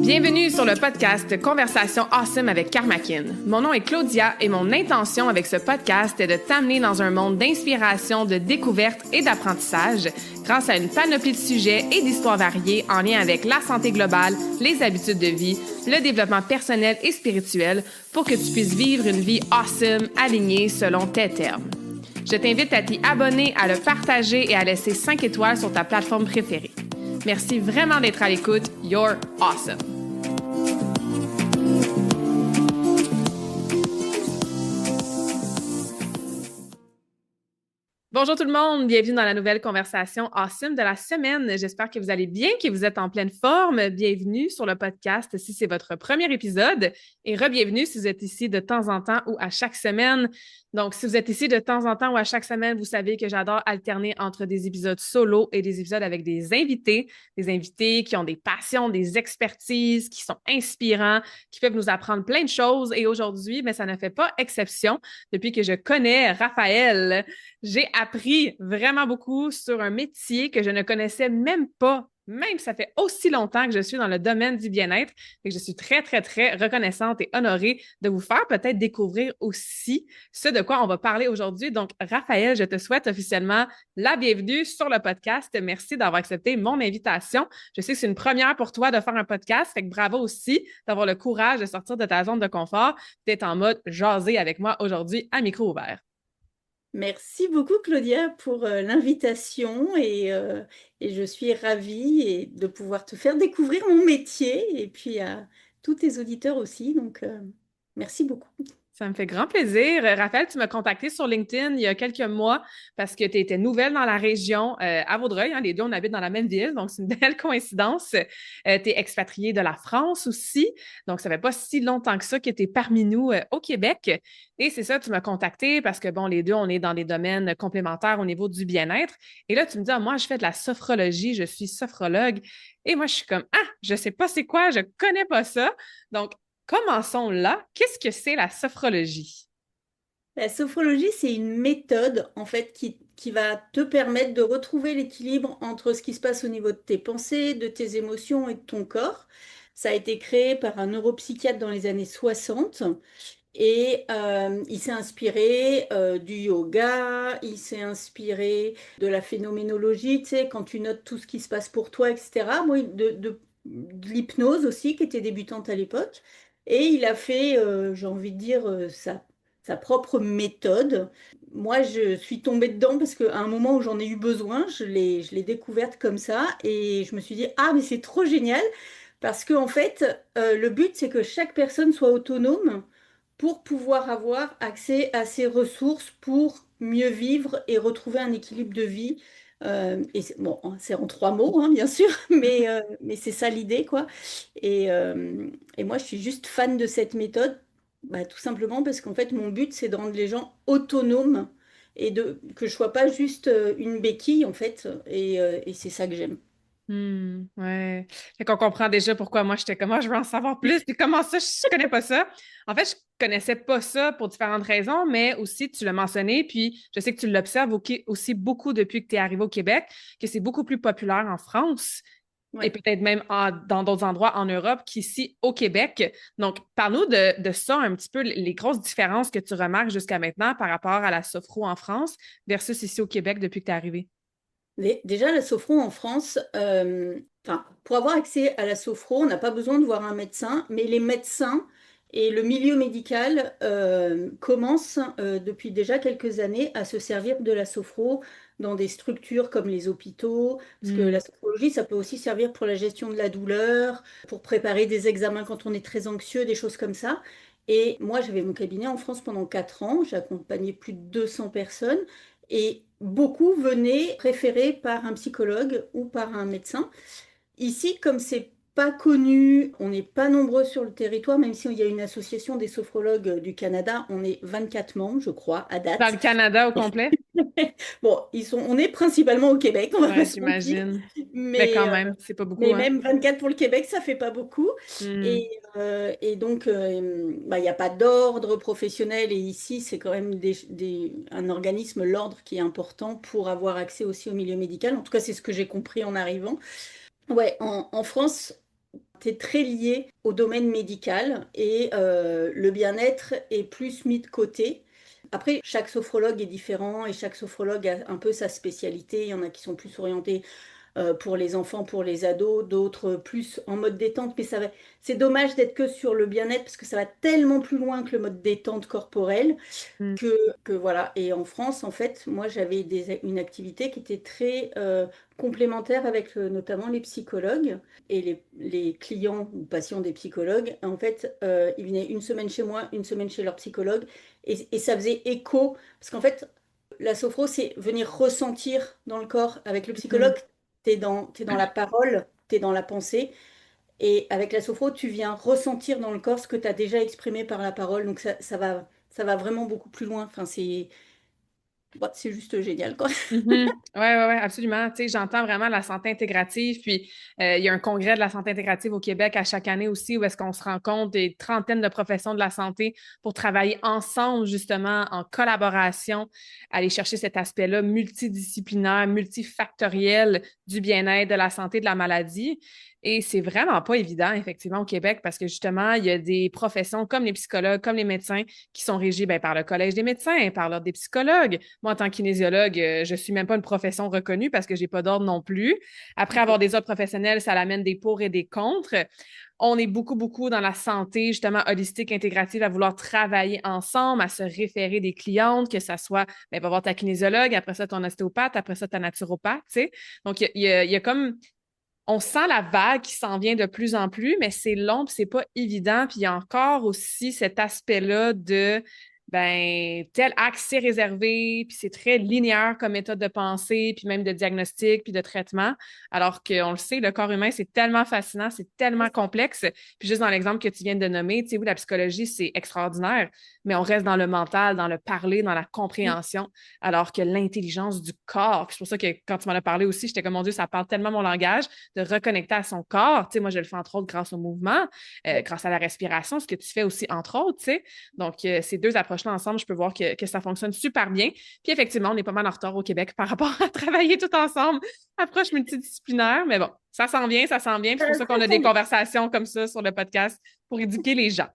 Bienvenue sur le podcast Conversation Awesome avec Karmakin. Mon nom est Claudia et mon intention avec ce podcast est de t'amener dans un monde d'inspiration, de découverte et d'apprentissage grâce à une panoplie de sujets et d'histoires variées en lien avec la santé globale, les habitudes de vie, le développement personnel et spirituel pour que tu puisses vivre une vie awesome alignée selon tes termes. Je t'invite à t'y abonner, à le partager et à laisser 5 étoiles sur ta plateforme préférée. Merci vraiment d'être à l'écoute. You're awesome! Bonjour tout le monde, bienvenue dans la nouvelle conversation awesome de la semaine. J'espère que vous allez bien, que vous êtes en pleine forme. Bienvenue sur le podcast si c'est votre premier épisode et re-bienvenue si vous êtes ici de temps en temps ou à chaque semaine. Donc, si vous êtes ici de temps en temps ou à chaque semaine, vous savez que j'adore alterner entre des épisodes solo et des épisodes avec des invités qui ont des passions, des expertises, qui sont inspirants, qui peuvent nous apprendre plein de choses. Et aujourd'hui, mais ça ne fait pas exception. Depuis que je connais Raphaël, j'ai appris vraiment beaucoup sur un métier que je ne connaissais même pas. Même ça fait aussi longtemps que je suis dans le domaine du bien-être et que je suis très, très, très reconnaissante et honorée de vous faire peut-être découvrir aussi ce de quoi on va parler aujourd'hui. Donc, Raphaël, je te souhaite officiellement la bienvenue sur le podcast. Merci d'avoir accepté mon invitation. Je sais que c'est une première pour toi de faire un podcast, fait que bravo aussi d'avoir le courage de sortir de ta zone de confort, d'être en mode jaser avec moi aujourd'hui à micro ouvert. Merci beaucoup Claudia pour l'invitation et je suis ravie de pouvoir te faire découvrir mon métier et puis à tous tes auditeurs aussi. Donc, merci beaucoup. Ça me fait grand plaisir. Raphaël, tu m'as contacté sur LinkedIn il y a quelques mois parce que tu étais nouvelle dans la région à Vaudreuil. Hein, les deux, on habite dans la même ville, donc c'est une belle coïncidence. Tu es expatriée de la France aussi, donc ça fait pas si longtemps que ça que tu es parmi nous au Québec. Et c'est ça, tu m'as contacté parce que, bon, les deux, on est dans des domaines complémentaires au niveau du bien-être. Et là, tu me dis, ah, moi, je fais de la sophrologie, je suis sophrologue. Et moi, je suis comme, ah, je sais pas c'est quoi, je connais pas ça. Donc, commençons là. Qu'est-ce que c'est la sophrologie? La sophrologie, c'est une méthode en fait qui va te permettre de retrouver l'équilibre entre ce qui se passe au niveau de tes pensées, de tes émotions et de ton corps. Ça a été créé par un neuropsychiatre dans les années 60. Et il s'est inspiré du yoga, il s'est inspiré de la phénoménologie, tu sais, quand tu notes tout ce qui se passe pour toi, etc. Moi, de l'hypnose aussi, qui était débutante à l'époque. Et il a fait, j'ai envie de dire, sa propre méthode. Moi, je suis tombée dedans parce qu'à un moment où j'en ai eu besoin, je l'ai découverte comme ça. Et je me suis dit, ah, mais c'est trop génial. Parce qu'en fait, le but, c'est que chaque personne soit autonome pour pouvoir avoir accès à ces ressources pour mieux vivre et retrouver un équilibre de vie. Bon, c'est en 3 mots, hein, bien sûr, mais c'est ça l'idée, quoi. Et moi, je suis juste fan de cette méthode, bah, tout simplement parce qu'en fait, mon but, c'est de rendre les gens autonomes et que je sois pas juste une béquille, en fait. Et c'est ça que j'aime. Ouais. Fait qu'on comprend déjà pourquoi moi j'étais comme, ah, je veux en savoir plus. Puis comment ça, je connais pas ça. En fait, je connaissais pas ça pour différentes raisons, mais aussi tu l'as mentionné, puis je sais que tu l'observes aussi beaucoup depuis que tu es arrivé au Québec, que c'est beaucoup plus populaire en France et Ouais. peut-être même dans d'autres endroits en Europe qu'ici au Québec. Donc, parle-nous de ça un petit peu, les grosses différences que tu remarques jusqu'à maintenant par rapport à la sophro en France versus ici au Québec depuis que tu es arrivé. Déjà, la sophro en France, enfin, pour avoir accès à la sophro, on n'a pas besoin de voir un médecin, mais les médecins et le milieu médical commencent depuis déjà quelques années à se servir de la sophro dans des structures comme les hôpitaux, parce que la sophrologie, ça peut aussi servir pour la gestion de la douleur, pour préparer des examens quand on est très anxieux, des choses comme ça. Et moi, j'avais mon cabinet en France pendant 4 ans, j'ai accompagné plus de 200 personnes. Et beaucoup venaient préférés par un psychologue ou par un médecin. Ici, comme c'est pas connu, on n'est pas nombreux sur le territoire, même s'il y a une association des sophrologues du Canada, on est 24 membres, je crois, à Dans date. le Canada au complet? Bon, on est principalement au Québec, on va pas Ouais, se mentir, j'imagine. Mais mais, quand euh, même, c'est pas beaucoup, mais hein? même 24 pour le Québec, ça fait pas beaucoup. Hmm. Et donc, bah, il n'y a pas d'ordre professionnel, et ici, c'est quand même un organisme, l'ordre, qui est important pour avoir accès aussi au milieu médical. En tout cas, c'est ce que j'ai compris en arrivant. Ouais, en France, tu es très lié au domaine médical et le bien-être est plus mis de côté. Après, chaque sophrologue est différent et chaque sophrologue a un peu sa spécialité. Il y en a qui sont plus orientés pour les enfants, pour les ados, d'autres plus en mode détente. Mais c'est dommage d'être que sur le bien-être parce que ça va tellement plus loin que le mode détente corporelle Mm. que voilà. Et en France, en fait, moi, j'avais une activité qui était très complémentaire avec notamment les psychologues et les clients ou patients des psychologues. En fait, ils venaient une semaine chez moi, une semaine chez leur psychologue et ça faisait écho parce qu'en fait, la sophro, c'est venir ressentir dans le corps. Avec le psychologue, Mhm. t'es dans la parole, t'es dans la pensée. Et avec la sophro, tu viens ressentir dans le corps ce que tu as déjà exprimé par la parole. Donc ça va vraiment beaucoup plus loin. Enfin, c'est juste génial, quoi. Mhm. Ouais, absolument. Tu sais, j'entends vraiment la santé intégrative. Puis, il y a un congrès de la santé intégrative au Québec à chaque année aussi où est-ce qu'on se rencontre des trentaines de professions de la santé pour travailler ensemble, justement, en collaboration, aller chercher cet aspect-là multidisciplinaire, multifactoriel du bien-être, de la santé, de la maladie. Et c'est vraiment pas évident, effectivement, au Québec, parce que justement, il y a des professions comme les psychologues, comme les médecins, qui sont régies ben, par le Collège des médecins, par l'Ordre des psychologues. Moi, en tant que kinésiologue, je suis même pas une profession reconnue parce que j'ai pas d'ordre non plus. Après avoir des ordres professionnels, ça l'amène des pour et des contre. On est beaucoup dans la santé, justement, holistique, intégrative, à vouloir travailler ensemble, à se référer des clientes, que ça soit, ben, va voir ta kinésiologue, après ça, ton ostéopathe, après ça, ta naturopathe, tu sais. Donc, il y a comme on sent la vague qui s'en vient de plus en plus, mais c'est long, puis c'est pas évident. Puis il y a encore aussi cet aspect-là de ben tel axe c'est réservé, puis c'est très linéaire comme méthode de pensée, puis même de diagnostic, puis de traitement. Alors qu'on le sait, le corps humain, c'est tellement fascinant, c'est tellement complexe. Puis juste dans l'exemple que tu viens de nommer, tu sais, oui, la psychologie, c'est extraordinaire, mais on reste dans le mental, dans le parler, dans la compréhension, alors que l'intelligence du corps, puis c'est pour ça que quand tu m'en as parlé aussi, j'étais comme, mon Dieu, ça parle tellement mon langage de reconnecter à son corps. Tu sais, moi, je le fais entre autres grâce au mouvement, grâce à la respiration, ce que tu fais aussi entre autres, tu sais. Donc, ces deux approches-là ensemble, je peux voir que ça fonctionne super bien. Puis effectivement, on est pas mal en retard au Québec par rapport à travailler tout ensemble, approche multidisciplinaire, mais bon, ça s'en vient, ça s'en vient. Puis c'est pour ça qu'on a des conversations comme ça sur le podcast pour éduquer les gens.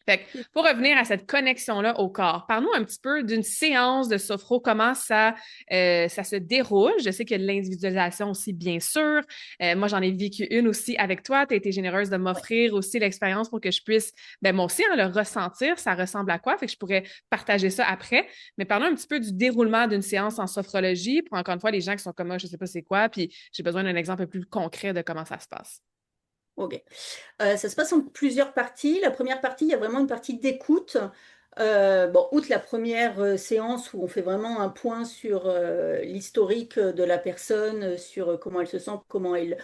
Fait que pour revenir à cette connexion-là au corps, parle-nous un petit peu d'une séance de sophro, comment ça se déroule. Je sais qu'il y a de l'individualisation aussi, bien sûr. Moi, j'en ai vécu une aussi avec toi. Tu as été généreuse de m'offrir aussi l'expérience pour que je puisse, ben, moi aussi, hein, le ressentir. Ça ressemble à quoi? Fait que je pourrais partager ça après. Mais parlons un petit peu du déroulement d'une séance en sophrologie pour, encore une fois, les gens qui sont comme moi, je sais pas c'est quoi, puis j'ai besoin d'un exemple plus concret de comment ça se passe. Ok. Ça se passe en plusieurs parties. La première partie, il y a vraiment une partie d'écoute. Bon, outre la première séance où on fait vraiment un point sur l'historique de la personne, sur comment elle se sent, comment elle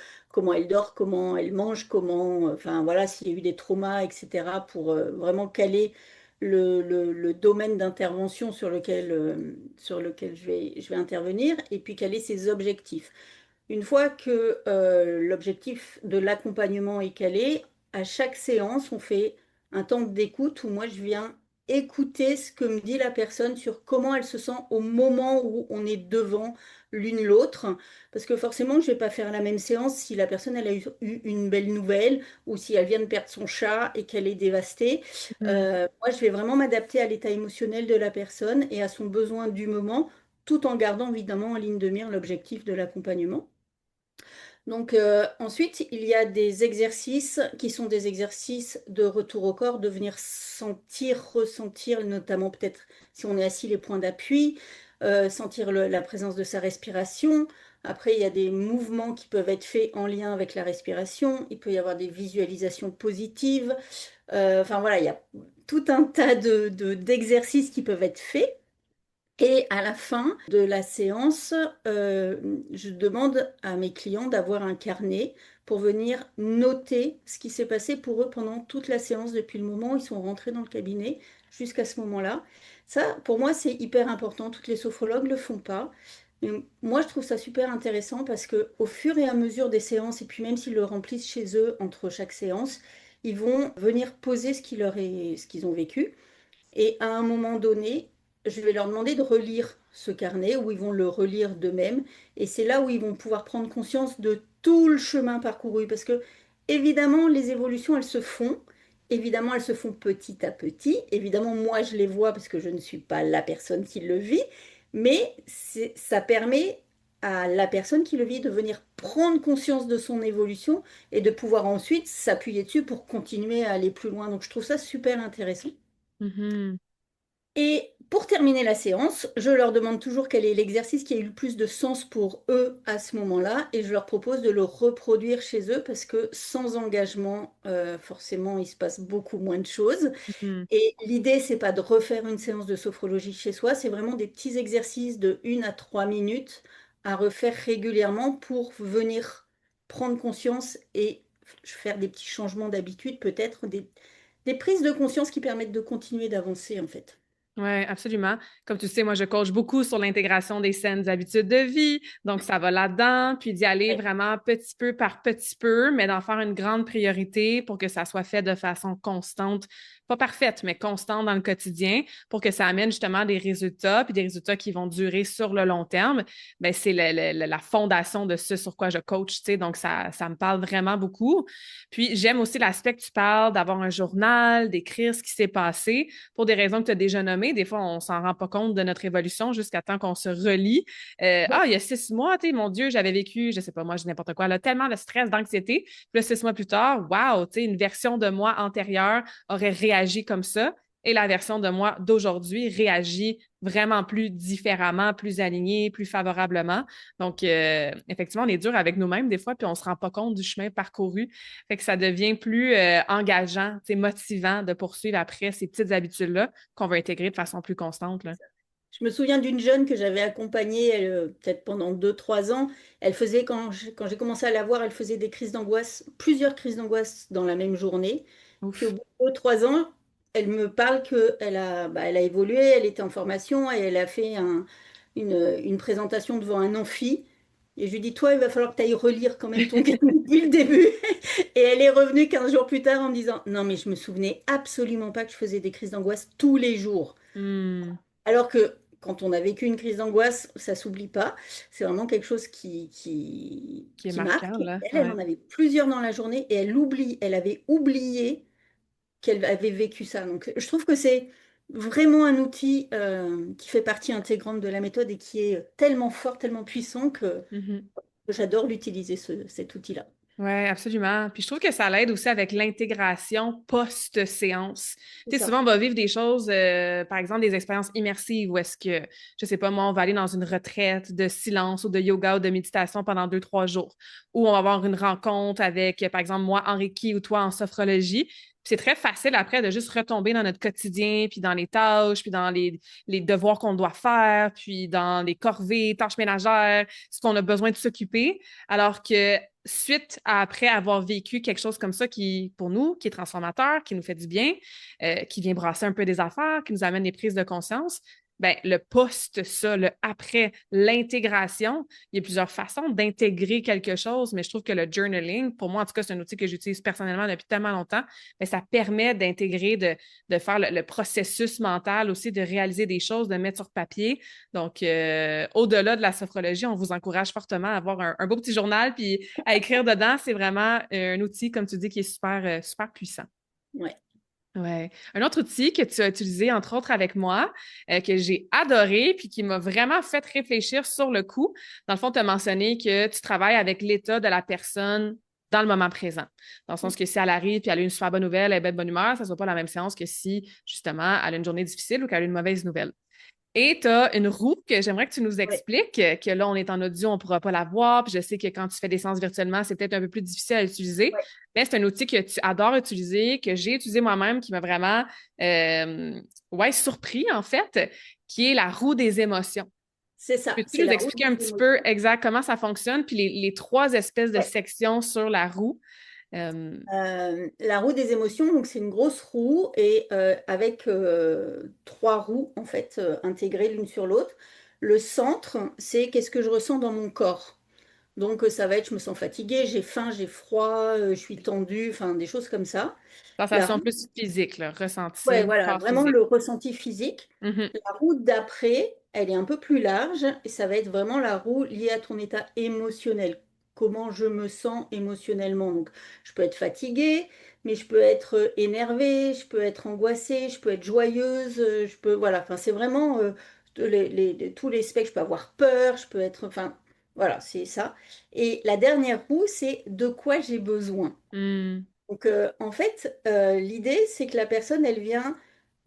dort, comment elle mange, enfin voilà, s'il y a eu des traumas, etc., pour vraiment caler le domaine d'intervention sur lequel je vais intervenir, et puis caler ses objectifs. Une fois que l'objectif de l'accompagnement est calé, à chaque séance, on fait un temps d'écoute où moi je viens écouter ce que me dit la personne sur comment elle se sent au moment où on est devant l'une l'autre. Parce que forcément, je ne vais pas faire la même séance si la personne elle a eu une belle nouvelle ou si elle vient de perdre son chat et qu'elle est dévastée. Mhm. Moi, je vais vraiment m'adapter à l'état émotionnel de la personne et à son besoin du moment, tout en gardant évidemment en ligne de mire l'objectif de l'accompagnement. Donc ensuite, il y a des exercices qui sont des exercices de retour au corps, de venir sentir, ressentir, notamment peut-être si on est assis, les points d'appui, sentir la présence de sa respiration. Après, il y a des mouvements qui peuvent être faits en lien avec la respiration. Il peut y avoir des visualisations positives. Enfin voilà, il y a tout un tas d'exercices qui peuvent être faits. Et à la fin de la séance, je demande à mes clients d'avoir un carnet pour venir noter ce qui s'est passé pour eux pendant toute la séance, depuis le moment où ils sont rentrés dans le cabinet jusqu'à ce moment-là. Ça, pour moi, c'est hyper important. Toutes les sophrologues ne le font pas. Mais moi, je trouve ça super intéressant parce que au fur et à mesure des séances, et puis même s'ils le remplissent chez eux entre chaque séance, ils vont venir poser ce qu'ils ont vécu. Et à un moment donné, je vais leur demander de relire ce carnet où ils vont le relire d'eux-mêmes. Et c'est là où ils vont pouvoir prendre conscience de tout le chemin parcouru. Parce que évidemment, les évolutions, elles se font. Évidemment, elles se font petit à petit. Évidemment, moi, je les vois parce que je ne suis pas la personne qui le vit, mais ça permet à la personne qui le vit de venir prendre conscience de son évolution et de pouvoir ensuite s'appuyer dessus pour continuer à aller plus loin. Donc, je trouve ça super intéressant. Mhm. Et pour terminer la séance, je leur demande toujours quel est l'exercice qui a eu le plus de sens pour eux à ce moment-là et je leur propose de le reproduire chez eux parce que sans engagement, forcément, il se passe beaucoup moins de choses. Mhm. Et l'idée, c'est pas de refaire une séance de sophrologie chez soi, c'est vraiment des petits exercices de 1 à 3 minutes à refaire régulièrement pour venir prendre conscience et faire des petits changements d'habitude, peut-être des prises de conscience qui permettent de continuer d'avancer en fait. Oui, absolument. Comme tu sais, moi, je coach beaucoup sur l'intégration des saines habitudes de vie. Donc, ça va là-dedans, puis d'y aller Ouais. vraiment petit peu par petit peu, mais d'en faire une grande priorité pour que ça soit fait de façon constante, pas parfaite, mais constante dans le quotidien, pour que ça amène justement des résultats, puis des résultats qui vont durer sur le long terme. Ben, c'est la fondation de ce sur quoi je coach, tu sais. Donc, ça me parle vraiment beaucoup. Puis, j'aime aussi l'aspect que tu parles d'avoir un journal, d'écrire ce qui s'est passé pour des raisons que tu as déjà nommées. Des fois, on s'en rend pas compte de notre évolution jusqu'à temps qu'on se relie. Il y a 6 mois, mon Dieu, j'avais vécu, je sais pas, moi, je dis n'importe quoi, là, tellement de stress, d'anxiété. Puis là, 6 mois plus tard, wow, une version de moi antérieure aurait réagi comme ça. Et la version de moi d'aujourd'hui réagit vraiment plus différemment, plus alignée, plus favorablement. Donc, effectivement, on est dur avec nous-mêmes des fois, puis on se rend pas compte du chemin parcouru. Fait que ça devient plus engageant, motivant de poursuivre après ces petites habitudes-là qu'on va intégrer de façon plus constante, là. Je me souviens d'une jeune que j'avais accompagnée, peut-être pendant 2, 3 ans. Elle faisait, quand j'ai commencé à la voir, elle faisait des crises d'angoisse, plusieurs crises d'angoisse dans la même journée. Puis au Ouf. bout de 2, 3 ans, elle me parle qu'elle a évolué, elle était en formation et elle a fait une présentation devant un amphi. Et je lui dis, toi, il va falloir que tu ailles relire quand même ton cahier depuis le début. Et elle est revenue 15 jours plus tard en me disant, non, mais je me souvenais absolument pas que je faisais des crises d'angoisse tous les jours. Hmm. Alors que quand on a vécu une crise d'angoisse, ça s'oublie pas. C'est vraiment quelque chose Qui est qui marquant, marque. là. Elle Ouais. en avait plusieurs dans la journée et elle avait oublié qu'elle avait vécu ça. Donc, je trouve que c'est vraiment un outil qui fait partie intégrante de la méthode et qui est tellement fort, tellement puissant que Mhm. j'adore l'utiliser, cet outil-là. Oui, absolument. Puis je trouve que ça l'aide aussi avec l'intégration post-séance. C'est Tu sais, ça. souvent, on va vivre des choses, par exemple, des expériences immersives où est-ce que, je sais pas, moi, on va aller dans une retraite de silence ou de yoga ou de méditation pendant 2, 3 jours, ou on va avoir une rencontre avec, par exemple, moi en Reiki ou toi en sophrologie. Puis c'est très facile après de juste retomber dans notre quotidien, puis dans les tâches, puis dans les devoirs qu'on doit faire, puis dans les corvées, tâches ménagères, ce qu'on a besoin de s'occuper. Alors que suite à après avoir vécu quelque chose comme ça qui, pour nous, qui est transformateur, qui nous fait du bien, qui vient brasser un peu des affaires, qui nous amène des prises de conscience, ben, le post, ça, le après, l'intégration, il y a plusieurs façons d'intégrer quelque chose, mais je trouve que le journaling, pour moi, en tout cas, c'est un outil que j'utilise personnellement depuis tellement longtemps, mais ça permet d'intégrer, de faire le processus mental aussi, de réaliser des choses, de mettre sur papier. Donc, au-delà de la sophrologie, on vous encourage fortement à avoir un beau petit journal puis à écrire dedans. C'est vraiment un outil, comme tu dis, qui est super, super puissant. Ouais. Ouais. Un autre outil que tu as utilisé, entre autres, avec moi, que j'ai adoré puis qui m'a vraiment fait réfléchir sur le coup. Dans le fond, tu as mentionné que tu travailles avec l'état de la personne dans le moment présent. Dans le sens que si elle arrive puis elle a une super bonne nouvelle, elle est belle de bonne humeur, ça ne soit pas la même séance que si, justement, elle a une journée difficile ou qu'elle a une mauvaise nouvelle. Et tu as une roue que j'aimerais que tu nous Ouais. expliques, que là, on est en audio, on ne pourra pas la voir. Puis je sais que quand tu fais des séances virtuellement, c'est peut-être un peu plus difficile à utiliser. Ouais. Mais c'est un outil que tu adores utiliser, que j'ai utilisé moi-même, qui m'a vraiment ouais, surpris, en fait, qui est la roue des émotions. C'est ça. Peux-tu C'est nous la roue expliquer un des petit peu émotions. exact comment ça fonctionne, puis les trois espèces de Ouais. sections sur la roue? Euh, La roue des émotions, donc c'est une grosse roue et avec 3 roues en fait intégrées l'une sur l'autre. Le centre, c'est qu'est-ce que je ressens dans mon corps. Donc ça va être, je me sens fatiguée, j'ai faim, j'ai froid, je suis tendue, enfin des choses comme ça. La Sensation roue, plus physique, là, ouais, ressenti, voilà, corps vraiment physique. le ressenti physique. Mhm. La roue d'après, elle est un peu plus large et ça va être vraiment la roue liée à ton état émotionnel. comment je me sens émotionnellement. Donc, je peux être fatiguée, mais je peux être énervée, je peux être angoissée, je peux être joyeuse, je peux, voilà, enfin, c'est vraiment tous les spectres. Je peux avoir peur, je peux être, enfin, voilà, c'est ça. Et la dernière roue, c'est de quoi j'ai besoin. Hmm. Donc, en fait, l'idée, c'est que la personne, elle vient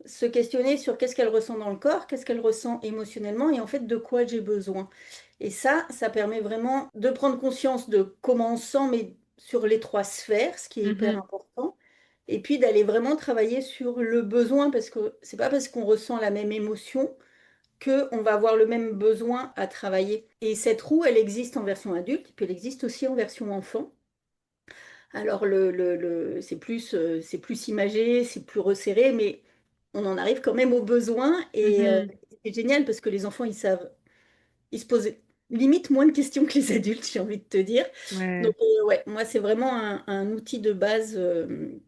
se questionner sur qu'est-ce qu'elle ressent dans le corps, qu'est-ce qu'elle ressent émotionnellement et en fait de quoi j'ai besoin. Et ça permet vraiment de prendre conscience de comment on se sent, mais sur les trois sphères, ce qui est hyper Mhm. important. Et puis d'aller vraiment travailler sur le besoin, parce que c'est pas parce qu'on ressent la même émotion que on va avoir le même besoin à travailler. Et cette roue, elle existe en version adulte, et puis elle existe aussi en version enfant. Alors, c'est plus imagé, c'est plus resserré, mais on en arrive quand même aux besoins. Et Mhm. c'est génial parce que les enfants, ils savent, ils se posent limite moins de questions que les adultes, j'ai envie de te dire. Ouais. Donc, ouais, moi, c'est vraiment un outil de base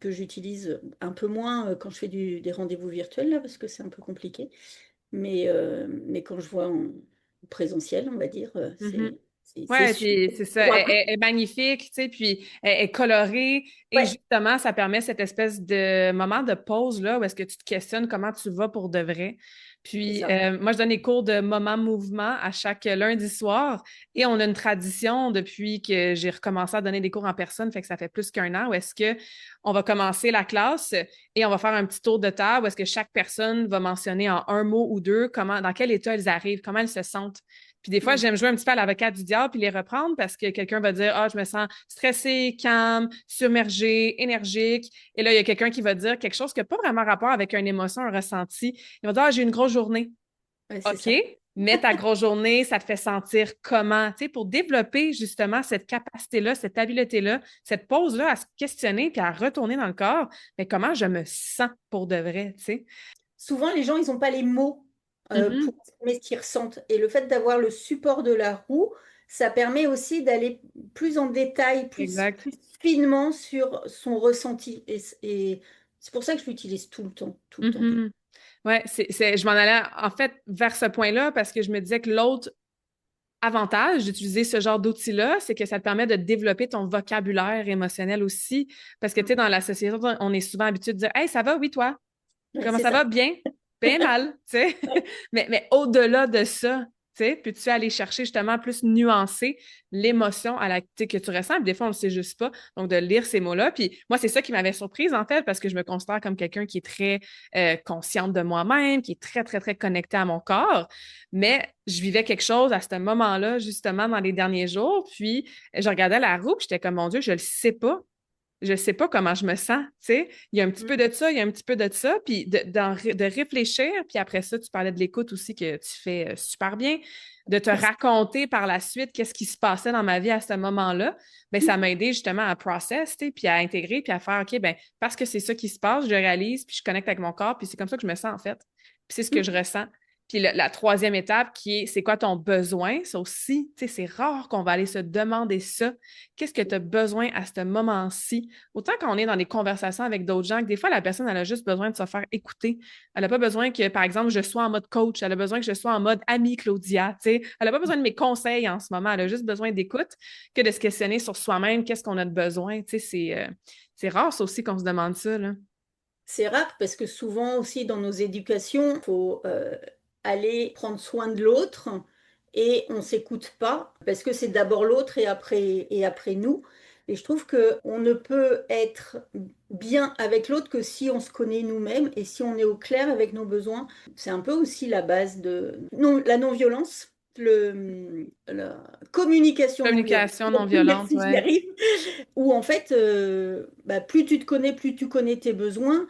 que j'utilise un peu moins quand je fais des rendez-vous virtuels, là, parce que c'est un peu compliqué. Mais quand je vois en présentiel, on va dire, Mhm. c'est Ouais, super. puis c'est ça, Bon, après, elle est magnifique, tu sais, puis elle est colorée et ouais, justement, ça permet cette espèce de moment de pause là où est-ce que tu te questionnes comment tu vas pour de vrai. c'est Puis ça. moi, je donne des cours de moment mouvement à chaque lundi soir et on a une tradition depuis que j'ai recommencé à donner des cours en personne, fait que ça fait plus qu'un an où est-ce que on va commencer la classe et on va faire un petit tour de table où est-ce que chaque personne va mentionner en un mot ou deux comment, dans quel état elles arrivent, comment elles se sentent. Puis des fois, Mm. j'aime jouer un petit peu à l'avocat du diable puis les reprendre parce que quelqu'un va dire, ah, je me sens stressé, calme, submergé, énergique. Et là, il y a quelqu'un qui va dire quelque chose qui n'a pas vraiment rapport avec une émotion, un ressenti. Il va dire, ah, j'ai une grosse journée. Ouais, c'est OK, ça. mais ta grosse journée, ça te fait sentir comment? Tu sais, pour développer justement cette capacité-là, cette habileté-là, cette pause-là à se questionner puis à retourner dans le corps, mais comment je me sens pour de vrai, tu sais? Souvent, les gens, ils n'ont pas les mots pour Mhm. exprimer ce qu'ils ressentent. Et le fait d'avoir le support de la roue, ça permet aussi d'aller plus en détail, Exact. plus finement sur son ressenti. Et c'est pour ça que je l'utilise tout le temps, tout le temps, tout le Mhm. Ouais, je m'en allais en fait vers ce point-là parce que je me disais que l'autre avantage d'utiliser ce genre d'outil-là, c'est que ça te permet de développer ton vocabulaire émotionnel aussi. Parce que, tu temps. sais, dans la société, on est souvent habitué de dire, Hey, ça va, oui, toi? Ouais, Comment c'est ça va? ça. Bien? Bien mal, tu sais? Mais au-delà de ça, tu sais, peux-tu aller chercher justement plus nuancer l'émotion à la, tu sais, que tu ressens? Puis des fois, on ne le sait juste pas. Donc, de lire ces mots-là. Puis moi, c'est ça qui m'avait surprise, en fait, parce que je me considère comme quelqu'un qui est très consciente de moi-même, qui est très, très, très connecté à mon corps. Mais je vivais quelque chose à ce moment-là, justement, dans les derniers jours. Puis, je regardais la roue, puis j'étais comme, mon Dieu, je le sais pas. Je sais pas comment je me sens, tu sais. Il y a un petit peu de ça, il y a un petit peu de ça, puis de réfléchir, puis après ça, tu parlais de l'écoute aussi que tu fais super bien, de te Merci. raconter par la suite qu'est-ce qui se passait dans ma vie à ce moment-là, ben ça m'a aidé justement à process, tu sais, puis à intégrer, puis à faire, OK, ben parce que c'est ça qui se passe, je le réalise, puis je connecte avec mon corps, puis c'est comme ça que je me sens en fait. Puis c'est ce que je ressens. Puis la troisième étape qui est, c'est quoi ton besoin? Ça aussi, tu sais, c'est rare qu'on va aller se demander ça. Qu'est-ce que tu as besoin à ce moment-ci? Autant quand on est dans des conversations avec d'autres gens, que des fois, la personne, elle a juste besoin de se faire écouter. Elle n'a pas besoin que, par exemple, je sois en mode coach. Elle a besoin que je sois en mode amie Claudia. Tu sais. Elle n'a pas besoin de mes conseils en ce moment. Elle a juste besoin d'écoute que de se questionner sur soi-même, qu'est-ce qu'on a de besoin. Tu sais, c'est rare, ça aussi, qu'on se demande ça, là. C'est rare parce que souvent aussi dans nos éducations, il faut aller prendre soin de l'autre et on s'écoute pas parce que c'est d'abord l'autre et après nous. Et je trouve que on ne peut être bien avec l'autre que si on se connaît nous-mêmes et si on est au clair avec nos besoins. C'est un peu aussi la base de non, la non-violence, la communication non violente. Communication non violente, Merci, j'y ouais. arrive. Où en fait, bah, plus tu te connais, plus tu connais tes besoins,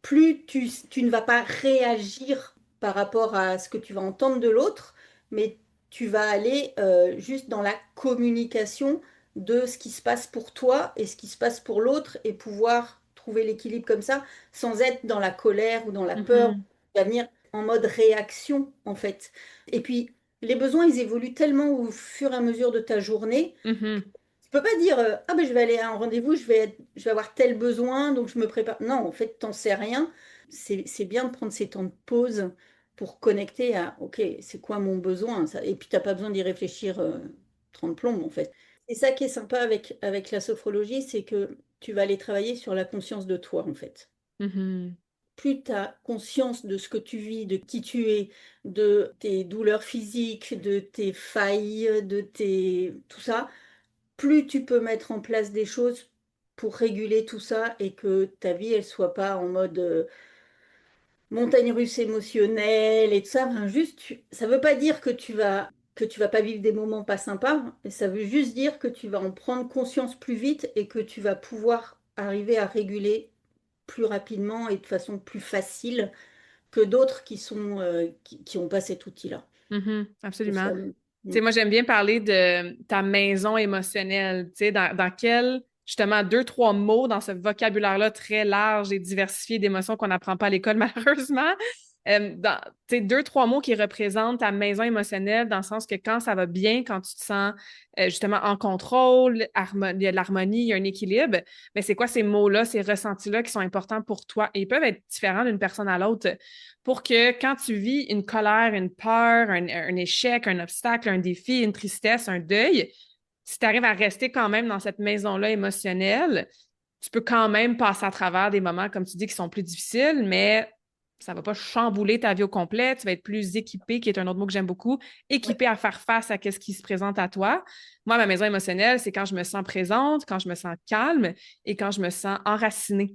plus tu ne vas pas réagir par rapport à ce que tu vas entendre de l'autre, mais tu vas aller juste dans la communication de ce qui se passe pour toi et ce qui se passe pour l'autre et pouvoir trouver l'équilibre comme ça sans être dans la colère ou dans la peur. Mhm, Tu vas venir en mode réaction en fait. Et puis, les besoins, ils évoluent tellement au fur et à mesure de ta journée. mhm. Tu peux pas dire ah ben je vais aller à un rendez-vous, je vais avoir tel besoin, donc je me prépare. Non, en fait, t'en sais rien. C'est bien de prendre ces temps de pause pour connecter à OK, c'est quoi mon besoin ça. Et puis t'as pas besoin d'y réfléchir 30 plombes en fait. c'est ça qui est sympa avec la sophrologie, c'est que tu vas aller travailler sur la conscience de toi, en fait. Mhm. Plus tu as conscience de ce que tu vis, de qui tu es, de tes douleurs physiques, de tes failles, tout ça, plus tu peux mettre en place des choses pour réguler tout ça et que ta vie, elle soit pas en mode montagne russe émotionnelle et tout ça. Enfin, juste, ça veut pas dire que tu vas pas vivre des moments pas sympas, mais ça veut juste dire que tu vas en prendre conscience plus vite et que tu vas pouvoir arriver à réguler plus rapidement et de façon plus facile que d'autres qui ont pas cet outil-là. Mhm, Je trouve absolument. ça. Tu sais, Mm. moi, j'aime bien parler de ta maison émotionnelle. Tu sais, dans quel, justement, deux, trois mots dans ce vocabulaire-là très large et diversifié d'émotions qu'on n'apprend pas à l'école, malheureusement. Tu sais, deux, trois mots qui représentent ta maison émotionnelle dans le sens que quand ça va bien, quand tu te sens justement en contrôle, il y a de l'harmonie, il y a un équilibre, mais c'est quoi ces mots-là, ces ressentis-là qui sont importants pour toi? Et ils peuvent être différents d'une personne à l'autre pour que quand tu vis une colère, une peur, un échec, un obstacle, un défi, une tristesse, un deuil, si tu arrives à rester quand même dans cette maison-là émotionnelle, tu peux quand même passer à travers des moments, comme tu dis, qui sont plus difficiles, mais ça ne va pas chambouler ta vie au complet. Tu vas être plus équipé, qui est un autre mot que j'aime beaucoup, Ouais, équipé à faire face à ce qui se présente à toi. Moi, ma maison émotionnelle, c'est quand je me sens présente, quand je me sens calme et quand je me sens enracinée.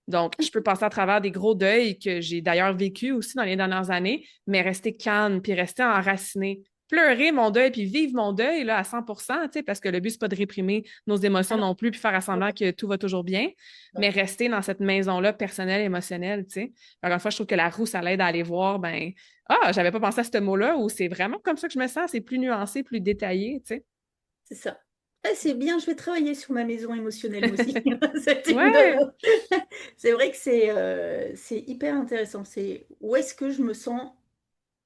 Donc, je peux passer à travers des gros deuils que j'ai d'ailleurs vécu aussi dans les dernières années, mais rester calme puis rester enraciné. Pleurer mon deuil puis vivre mon deuil là, à 100%, tu sais, parce que le but, c'est pas de réprimer nos émotions alors, non plus puis faire semblant que tout va toujours bien, ouais. mais rester dans cette maison-là personnelle, émotionnelle, tu sais. Encore une fois, je trouve que la roue, ça l'aide à aller voir, ben, ah, j'avais pas pensé à ce mot-là, ou c'est vraiment comme ça que je me sens, c'est plus nuancé, plus détaillé, tu sais. C'est ça. Ah, c'est bien, je vais travailler sur ma maison émotionnelle moi aussi. C'était Ouais, c'est vrai que c'est hyper intéressant. C'est où est-ce que je me sens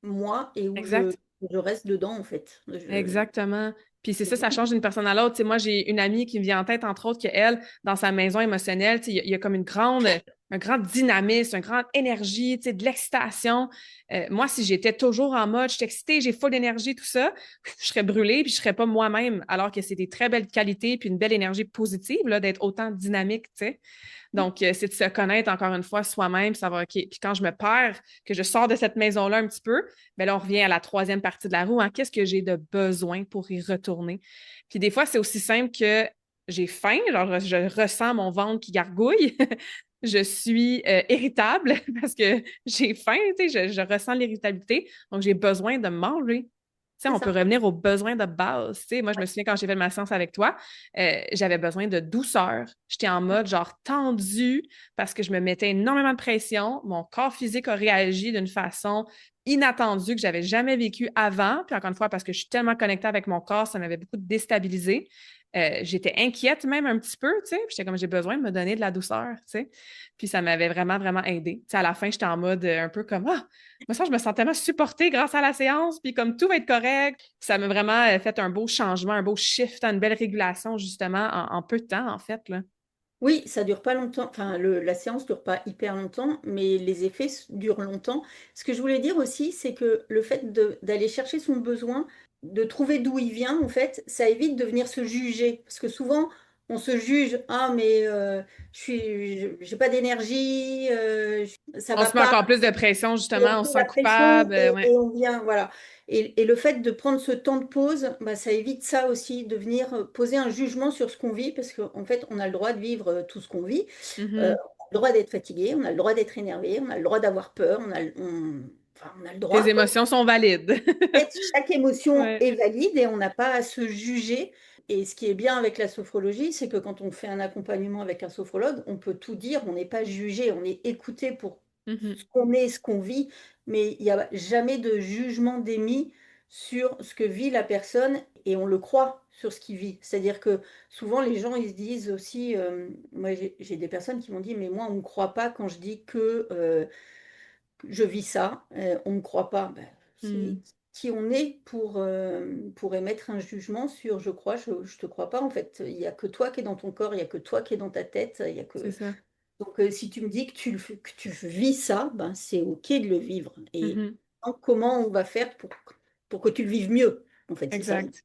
moi et exact. je reste dedans en fait. Exactement. Puis c'est C'est ça, bien. ça change d'une personne à l'autre. Tu sais, moi, j'ai une amie qui me vient en tête, entre autres, qu'elle, dans sa maison émotionnelle, tu sais, il y a comme un grand dynamisme, une grande énergie, tu sais, de l'excitation. Moi, si j'étais toujours en mode, je suis excitée, j'ai full d'énergie, tout ça, je serais brûlée, puis je serais pas moi-même, alors que c'est des très belles qualités, puis une belle énergie positive, là, d'être autant dynamique, tu sais. Donc, c'est de se connaître encore une fois soi-même, savoir, OK, puis quand je me perds, que je sors de cette maison-là un petit peu, bien là, on revient à la troisième partie de la roue, hein. Qu'est-ce que j'ai de besoin pour y retourner? Puis des fois, c'est aussi simple que j'ai faim, genre je ressens mon ventre qui gargouille. Je suis irritable parce que j'ai faim, tu sais, je ressens l'irritabilité, donc j'ai besoin de manger. Tu sais, C'est on peut ça. revenir aux besoins de base. Tu sais, moi, je Ouais. me souviens quand j'ai fait ma séance avec toi, j'avais besoin de douceur. J'étais en mode genre tendu parce que je me mettais énormément de pression. Mon corps physique a réagi d'une façon inattendue que j'avais jamais vécue avant. Puis encore une fois, parce que je suis tellement connectée avec mon corps, ça m'avait beaucoup déstabilisée. J'étais inquiète même un petit peu, tu sais. J'étais comme j'ai besoin de me donner de la douceur, tu sais. Puis ça m'avait vraiment, vraiment aidée. Tu sais, à la fin, j'étais en mode un peu comme ah, moi ça, je me sens tellement supportée grâce à la séance, puis comme tout va être correct. Ça m'a vraiment fait un beau changement, un beau shift, une belle régulation justement en peu de temps en fait là. Oui, ça dure pas longtemps. Enfin, la séance dure pas hyper longtemps, mais les effets durent longtemps. Ce que je voulais dire aussi, c'est que le fait d'aller chercher son besoin, de trouver d'où il vient, en fait, ça évite de venir se juger. Parce que souvent, on se juge, ah, mais j'ai pas d'énergie, ça On va se met pas. encore plus de pression Et on justement, on se fait sent la pression coupable, et ouais. on vient, voilà. Et le fait de prendre ce temps de pause, bah, ça évite ça aussi, de venir poser un jugement sur ce qu'on vit, parce qu'en fait, on a le droit de vivre tout ce qu'on vit. Mhm. On a le droit d'être fatigué, on a le droit d'être énervé, on a le droit d'avoir peur, enfin, on a le Tes droit, quoi. émotions sont valides. Chaque émotion Ouais. est valide et on n'a pas à se juger. Et ce qui est bien avec la sophrologie, c'est que quand on fait un accompagnement avec un sophrologue, on peut tout dire, on n'est pas jugé, on est écouté pour ce Mhm. qu'on est, ce qu'on vit, mais il n'y a jamais de jugement d'émis sur ce que vit la personne et on le croit sur ce qu'il vit. C'est-à-dire que souvent les gens ils se disent aussi, moi j'ai des personnes qui m'ont dit, mais moi on ne me croit pas quand je dis que je vis ça, on ne me croit pas. Ben, c'est Mhm. qui on est pour émettre un jugement sur je crois, je ne te crois pas en fait. Il n'y a que toi qui es dans ton corps, il n'y a que toi qui es dans ta tête. Il y a C'est que... ça. Donc si tu me dis que que tu vis ça, ben, c'est OK de le vivre. Et Mhm. donc, comment on va faire pour que tu le vives mieux? En fait, c'est ça. Exact.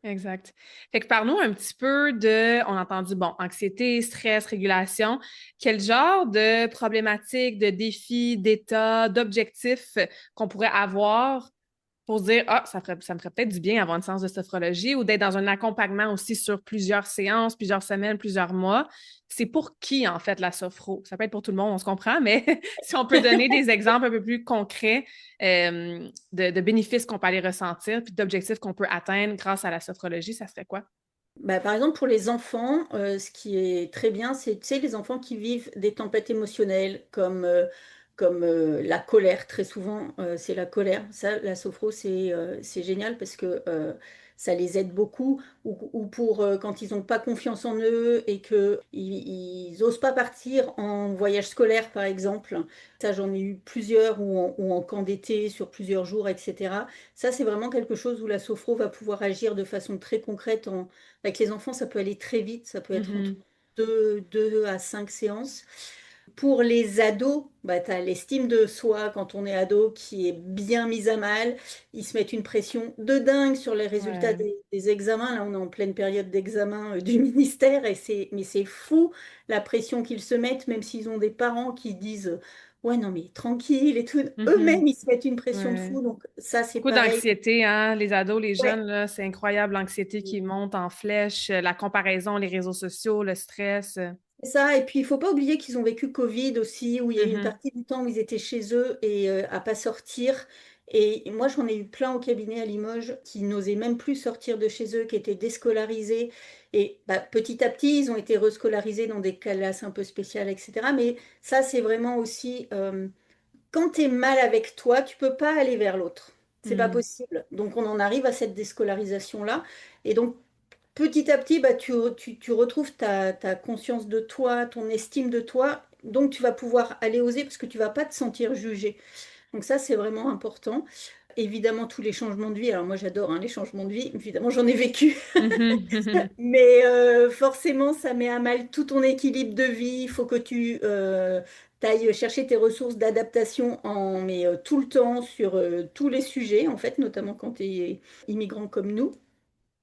Exact. Fait que parle-nous un petit peu de, on a entendu, bon, anxiété, stress, régulation. Quel genre de problématiques, de défis, d'états, d'objectifs qu'on pourrait avoir pour se dire, ah, ça me ferait peut-être du bien d'avoir une séance de sophrologie ou d'être dans un accompagnement aussi sur plusieurs séances, plusieurs semaines, plusieurs mois. C'est pour qui, en fait, la sophro? Ça peut être pour tout le monde, on se comprend, mais si on peut donner des exemples un peu plus concrets de bénéfices qu'on peut aller ressentir puis d'objectifs qu'on peut atteindre grâce à la sophrologie, ça serait quoi? Bah, par exemple, pour les enfants, ce qui est très bien, c'est, tu sais, les enfants qui vivent des tempêtes émotionnelles comme la colère, très souvent, c'est la colère. Ça, la sophro, c'est génial parce que ça les aide beaucoup. Ou pour quand ils n'ont pas confiance en eux et qu'ils ils osent pas partir en voyage scolaire, par exemple. Ça, j'en ai eu plusieurs ou en camp d'été sur plusieurs jours, etc. Ça, c'est vraiment quelque chose où la sophro va pouvoir agir de façon très concrète avec les enfants, ça peut aller très vite, ça peut être entre Mhm. deux à 5 séances. Pour les ados, bah, tu as l'estime de soi quand on est ado qui est bien mise à mal. Ils se mettent une pression de dingue sur les résultats Ouais. des examens. Là, on est en pleine période d'examen du ministère mais c'est fou la pression qu'ils se mettent, même s'ils ont des parents qui disent ouais, non, mais tranquille et tout. Mhm. Eux-mêmes, ils se mettent une pression de Ouais. fou. Donc, ça, c'est Beaucoup pareil. d'anxiété, hein? Les ados, les Ouais. jeunes, là, c'est incroyable l'anxiété qui monte en flèche, la comparaison, les réseaux sociaux, le stress. C'est ça, et puis il faut pas oublier qu'ils ont vécu Covid aussi, où il y a eu une Mhm. partie du temps où ils étaient chez eux et à pas sortir. Et moi, j'en ai eu plein au cabinet à Limoges qui n'osaient même plus sortir de chez eux, qui étaient déscolarisés. Et bah, petit à petit, ils ont été rescolarisés dans des classes un peu spéciales, etc. Mais ça, c'est vraiment aussi, quand tu es mal avec toi, tu peux pas aller vers l'autre. C'est pas Mhm. possible. Donc on en arrive à cette déscolarisation-là. Et donc petit à petit, bah, tu retrouves ta conscience de toi, ton estime de toi. Donc, tu vas pouvoir aller oser parce que tu vas pas te sentir jugé. Donc, ça, c'est vraiment important. Évidemment, tous les changements de vie. Alors, moi, j'adore hein, les changements de vie. Évidemment, j'en ai vécu. Mhm. Mais forcément, ça met à mal tout ton équilibre de vie. Il faut que tu ailles chercher tes ressources d'adaptation tout le temps sur tous les sujets, en fait, notamment quand tu es immigrant comme nous.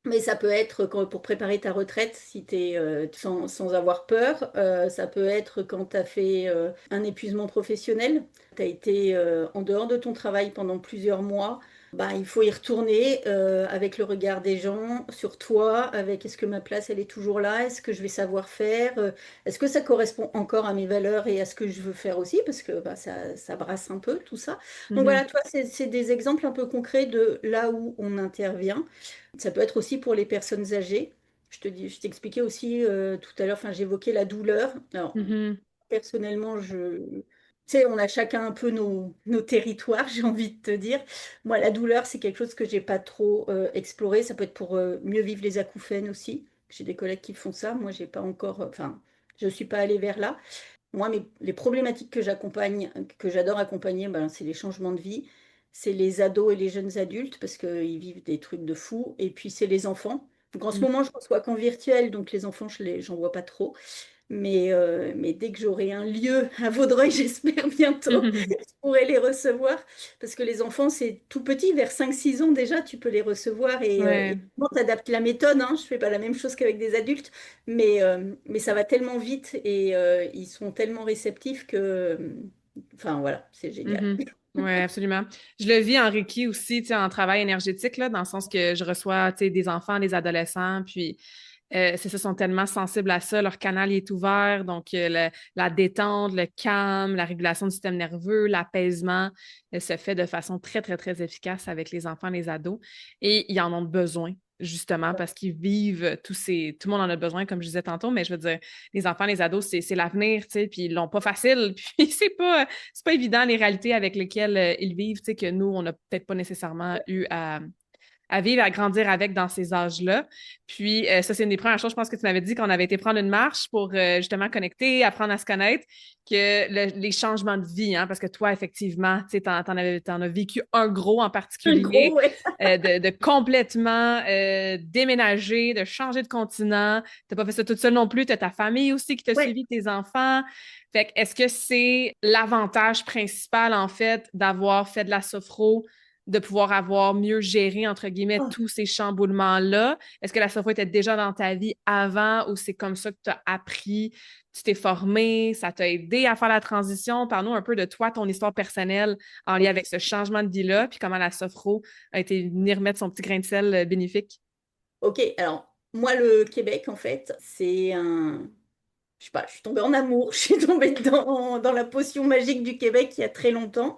Mais ça peut être pour préparer ta retraite si tu es sans avoir peur. Ça peut être quand tu as fait un épuisement professionnel. Tu as été en dehors de ton travail pendant plusieurs mois. Bah, il faut y retourner avec le regard des gens sur toi, avec est-ce que ma place elle est toujours là, est-ce que je vais savoir faire, est-ce que ça correspond encore à mes valeurs et à ce que je veux faire aussi, parce que bah, ça brasse un peu tout ça. Donc Mhm. voilà, toi, c'est des exemples un peu concrets de là où on intervient. Ça peut être aussi pour les personnes âgées. Je t'expliquais aussi tout à l'heure, enfin, j'évoquais la douleur. Alors, Mhm. personnellement, tu sais, on a chacun un peu nos territoires, j'ai envie de te dire. Moi, la douleur, c'est quelque chose que j'ai pas trop exploré. Ça peut être pour mieux vivre les acouphènes aussi. J'ai des collègues qui font ça. Moi, j'ai pas encore, enfin, je suis pas allée vers là. Moi, les problématiques que j'accompagne, que j'adore accompagner, ben, c'est les changements de vie, c'est les ados et les jeunes adultes parce qu'ils vivent des trucs de fou, et puis c'est les enfants. Donc en ce moment, je reçois qu'en virtuel, donc les enfants, j'en vois pas trop. Mais dès que j'aurai un lieu à Vaudreuil, j'espère bientôt, Mhm. je pourrai les recevoir. Parce que les enfants, c'est tout petit, vers 5 6 ans déjà, tu peux les recevoir. Et Ouais. tu adaptes la méthode, hein. Je ne fais pas la même chose qu'avec des adultes. Mais ça va tellement vite et ils sont tellement réceptifs que... Enfin voilà, c'est génial. Mhm. Ouais, absolument. Je le vis en Reiki aussi, tu sais, en travail énergétique, là, dans le sens que je reçois, tu sais, des enfants, des adolescents, puis c'est ça, sont tellement sensibles à ça, leur canal il est ouvert, donc la détente, le calme, la régulation du système nerveux, l'apaisement se fait de façon très, très, très efficace avec les enfants, les ados, et ils en ont besoin, justement, parce qu'ils vivent tout le monde en a besoin, comme je disais tantôt, mais je veux dire, les enfants, les ados, c'est l'avenir, tu sais, puis ils l'ont pas facile, puis c'est pas évident les réalités avec lesquelles ils vivent, tu sais, que nous, on n'a peut-être pas nécessairement eu à vivre, à grandir avec dans ces âges-là. Puis ça, c'est une des premières choses, je pense que tu m'avais dit qu'on avait été prendre une marche pour justement connecter, apprendre à se connaître, que les changements de vie, hein, parce que toi, effectivement, tu sais, t'en as vécu un gros en Un particulier, gros, ouais. de complètement déménager, de changer de continent. T'as pas fait ça toute seule non plus, t'as ta famille aussi qui t'a Ouais. suivi, tes enfants. Fait que est-ce que c'est l'avantage principal, en fait, d'avoir fait de la sophro de pouvoir avoir mieux géré, entre guillemets, Oh, tous ces chamboulements-là? Est-ce que la sophro était déjà dans ta vie avant ou c'est comme ça que tu as appris, tu t'es formé, ça t'a aidé à faire la transition? Parle-nous un peu de toi, ton histoire personnelle en lien ok. avec ce changement de vie-là, puis comment la sophro a été venue remettre son petit grain de sel bénéfique. Ok, alors moi le Québec en fait, je sais pas, je suis tombée en amour, je suis tombée dans la potion magique du Québec il y a très longtemps.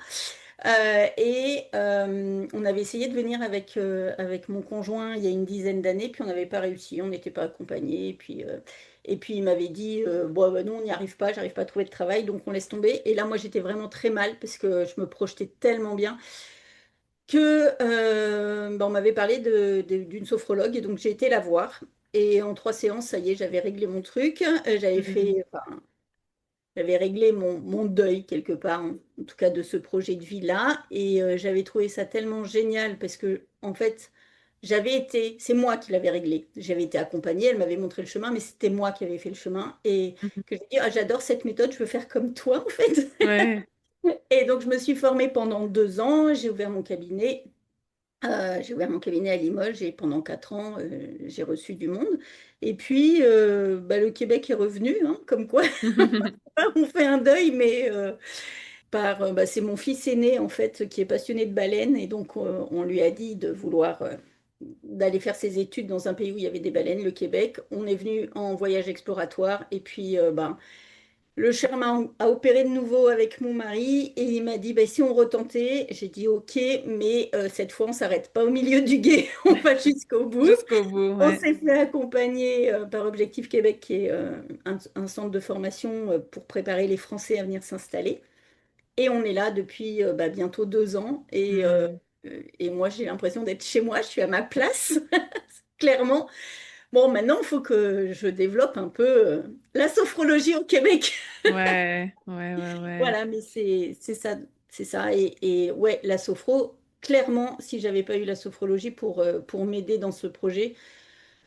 On avait essayé de venir avec mon conjoint il y a une dizaine d'années, puis on n'avait pas réussi, on n'était pas accompagnés. Et puis il m'avait dit, bon, bah, nous on n'y arrive pas, j'arrive pas à trouver de travail, donc on laisse tomber. Et là, moi j'étais vraiment très mal parce que je me projetais tellement bien que bah, on m'avait parlé d'une sophrologue, et donc j'ai été la voir. Et en 3 séances, ça y est, j'avais réglé mon truc. Mhm. J'avais réglé mon deuil quelque part, en tout cas de ce projet de vie-là. Et j'avais trouvé ça tellement génial parce que, en fait, c'est moi qui l'avais réglé. J'avais été accompagnée, elle m'avait montré le chemin, mais c'était moi qui avais fait le chemin. Et Mhm. que j'ai dit, ah, j'adore cette méthode, je veux faire comme toi, en fait. Ouais. Et donc, je me suis formée pendant 2 ans, j'ai ouvert mon cabinet. J'ai ouvert mon cabinet à Limoges et pendant 4 ans, j'ai reçu du monde. Et puis, bah, le Québec est revenu, hein, comme quoi on fait un deuil, mais bah, c'est mon fils aîné en fait qui est passionné de baleines et donc on lui a dit de vouloir d'aller faire ses études dans un pays où il y avait des baleines, le Québec. On est venu en voyage exploratoire et puis ben, le charme a opéré de nouveau avec mon mari et il m'a dit bah, si on retentait, j'ai dit ok, mais cette fois on s'arrête pas au milieu du gué, on va jusqu'au bout. Jusqu'au bout, On ouais. s'est fait accompagner par Objectif Québec, qui est un centre de formation pour préparer les Français à venir s'installer. Et on est là depuis bah, bientôt 2 ans. Hmm. Et moi, j'ai l'impression d'être chez moi, je suis à ma place, clairement. Bon, maintenant, il faut que je développe un peu la sophrologie au Québec. Ouais, ouais, ouais, ouais. Voilà, mais c'est ça, c'est ça. Et ouais, la sophro, clairement, si j'avais pas eu la sophrologie pour m'aider dans ce projet,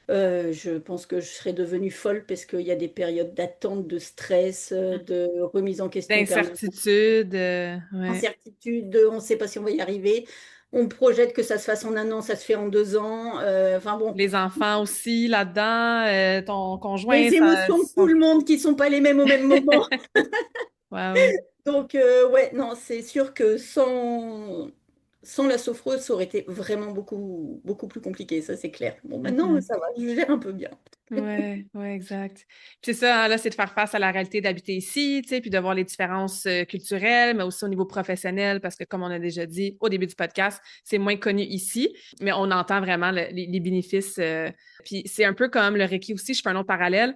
je pense que je serais devenue folle parce qu'il y a des périodes d'attente, de stress, de remise en question permanente, D'incertitude, ouais. incertitude, on ne sait pas si on va y arriver. On projette que ça se fasse en un an, ça se fait en 2 ans. Enfin bon, Les enfants aussi là-dedans, ton conjoint, les ça, émotions de tout le monde qui sont pas les mêmes au même moment. Wow. Donc ouais, non, c'est sûr que sans la sophro, ça aurait été vraiment beaucoup, beaucoup plus compliqué, ça c'est clair. Bon, maintenant, Mhm. ça va, je gère un peu bien. Ouais, ouais, exact. Puis c'est ça, hein, là, c'est de faire face à la réalité d'habiter ici, tu sais, puis de voir les différences culturelles, mais aussi au niveau professionnel, parce que comme on a déjà dit au début du podcast, c'est moins connu ici, mais on entend vraiment les bénéfices. Puis c'est un peu comme le Reiki aussi, je fais un autre parallèle.